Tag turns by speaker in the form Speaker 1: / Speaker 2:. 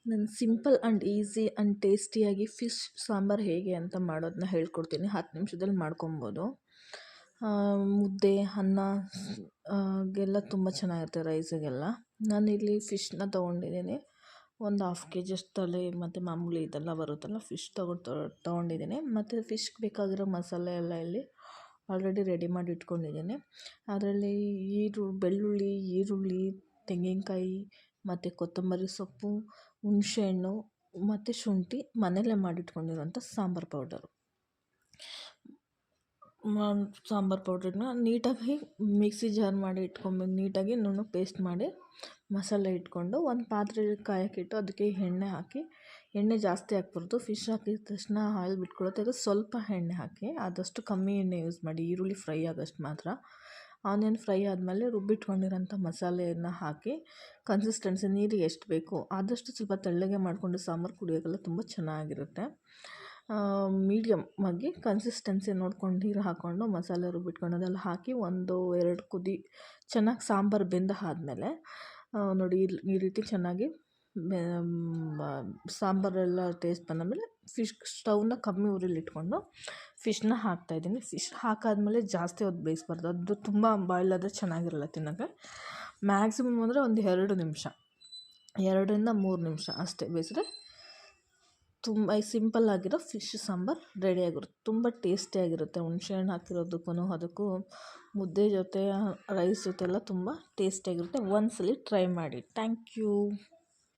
Speaker 1: ನಾನು simple and easy and ಟೇಸ್ಟಿಯಾಗಿ fish sambar ಹೇಗೆ ಅಂತ ಮಾಡೋದನ್ನ ಹೇಳ್ಕೊಡ್ತೀನಿ. 10 ನಿಮಿಷದಲ್ಲಿ ಮಾಡ್ಕೊಬೋದು. ಮುದ್ದೆ, ಅನ್ನ ಗೆಲ್ಲ ತುಂಬ ಚೆನ್ನಾಗಿರುತ್ತೆ ರೈಸಿಗೆಲ್ಲ. ನಾನಿಲ್ಲಿ ಫಿಶ್ನ ತೊಗೊಂಡಿದ್ದೀನಿ. ಒಂದು 1/2 kg ಅಷ್ಟು ತಲೆ ಮತ್ತು ಮಾಮೂಲಿ ಇದೆಲ್ಲ ಬರುತ್ತಲ್ಲ ಫಿಶ್ ತೊಗೊಂಡಿದ್ದೀನಿ. ಮತ್ತು ಫಿಶ್ಗೆ ಬೇಕಾಗಿರೋ ಮಸಾಲೆ ಎಲ್ಲ ಇಲ್ಲಿ ಆಲ್ರೆಡಿ ರೆಡಿ ಮಾಡಿ ಇಟ್ಕೊಂಡಿದ್ದೀನಿ. ಅದರಲ್ಲಿ ಬೆಳ್ಳುಳ್ಳಿ, ಈರುಳ್ಳಿ, ತೆಂಗಿನಕಾಯಿ ಮತ್ತು ಕೊತ್ತಂಬರಿ ಸೊಪ್ಪು, ಹುಣಸೆಹಣ್ಣು ಮತ್ತು ಶುಂಠಿ ಮನೆಯಲ್ಲೇ ಮಾಡಿಟ್ಕೊಂಡಿರೋಂಥ ಸಾಂಬಾರು ಪೌಡರು. ಸಾಂಬಾರು ಪೌಡ್ರನ್ನ ನೀಟಾಗಿ ಮಿಕ್ಸಿ ಜಾರ್ ಮಾಡಿ ನೀಟಾಗಿ ನುಣ್ಣಗೆ ಪೇಸ್ಟ್ ಮಾಡಿ ಮಸಾಲೆ ಇಟ್ಕೊಂಡು ಒಂದು ಪಾತ್ರೆಯಲ್ಲಿ ಕಾಯಕ್ಕಿಟ್ಟು ಅದಕ್ಕೆ ಎಣ್ಣೆ ಹಾಕಿ, ಎಣ್ಣೆ ಜಾಸ್ತಿ ಹಾಕ್ಬಾರ್ದು. ಫಿಶ್ ಹಾಕಿದ ತಕ್ಷಣ ಆಯಿಲ್ ಬಿಟ್ಕೊಳುತ್ತೆ. ಅದು ಸ್ವಲ್ಪ ಎಣ್ಣೆ ಹಾಕಿ, ಆದಷ್ಟು ಕಮ್ಮಿ ಎಣ್ಣೆ ಯೂಸ್ ಮಾಡಿ, ಈರುಳ್ಳಿ ಫ್ರೈ ಆಗೋಷ್ಟು ಮಾತ್ರ. ಆನಿಯನ್ ಫ್ರೈ ಆದಮೇಲೆ ರುಬ್ಬಿಟ್ಕೊಂಡಿರೋಂಥ ಮಸಾಲೆಯನ್ನು ಹಾಕಿ ಕನ್ಸಿಸ್ಟೆನ್ಸಿ ನೀರಿಗೆ ಎಷ್ಟು ಬೇಕೋ ಆದಷ್ಟು ಸ್ವಲ್ಪ ತೆಳ್ಳಗೆ ಮಾಡಿಕೊಂಡು ಸಾಂಬಾರು ಕುಡಿಯೋಕ್ಕೆಲ್ಲ ತುಂಬ ಚೆನ್ನಾಗಿರುತ್ತೆ. ಮೀಡಿಯಮ್ ಆಗಿ ಕನ್ಸಿಸ್ಟೆನ್ಸಿ ನೋಡ್ಕೊಂಡು ನೀರು ಹಾಕ್ಕೊಂಡು ಮಸಾಲೆ ರುಬ್ಬಿಟ್ಕೊಂಡು ಅದೆಲ್ಲ ಹಾಕಿ 1-2 ಕುದಿ ಚೆನ್ನಾಗಿ ಸಾಂಬಾರು ಬೆಂದ ಆದಮೇಲೆ ನೋಡಿ ಈ ರೀತಿ ಚೆನ್ನಾಗಿ ಸಾಂಬಾರೆಲ್ಲ ಟೇಸ್ಟ್ ಬಂದಾದಮೇಲೆ ಸ್ಟವ್ನ ಕಮ್ಮಿ ಉರಿಲಿ ಇಟ್ಕೊಂಡು ಫಿಶ್ನ ಹಾಕ್ತಾಯಿದ್ದೀನಿ. ಫಿಶ್ ಹಾಕಾದ್ಮೇಲೆ ಜಾಸ್ತಿ ಹೊತ್ತು ಬೇಯಿಸ್ಬಾರ್ದು, ಅದು ತುಂಬ ಬಾಯ್ಲ್ ಆದರೆ ಚೆನ್ನಾಗಿರಲ್ಲ ತಿನ್ನೋಕ್ಕೆ. ಮ್ಯಾಕ್ಸಿಮಮ್ ಅಂದರೆ ಒಂದು 2 ನಿಮಿಷ, 2-3 ನಿಮಿಷ ಅಷ್ಟೇ ಬೇಯಿಸಿದ್ರೆ ತುಂಬ ಸಿಂಪಲ್ಲಾಗಿರೋ ಫಿಶ್ ಸಾಂಬಾರು ರೆಡಿಯಾಗಿರುತ್ತೆ. ತುಂಬ ಟೇಸ್ಟಿಯಾಗಿರುತ್ತೆ. ಹುಣಸೆಹಣ್ಣು ಹಾಕಿರೋದಕ್ಕೂ ಅದಕ್ಕೂ ಮುದ್ದೆ ಜೊತೆ ರೈಸ್ ಜೊತೆ ಎಲ್ಲ ತುಂಬ ಟೇಸ್ಟಿಯಾಗಿರುತ್ತೆ. ಒಂದ್ಸಲ ಟ್ರೈ ಮಾಡಿ. Thank you.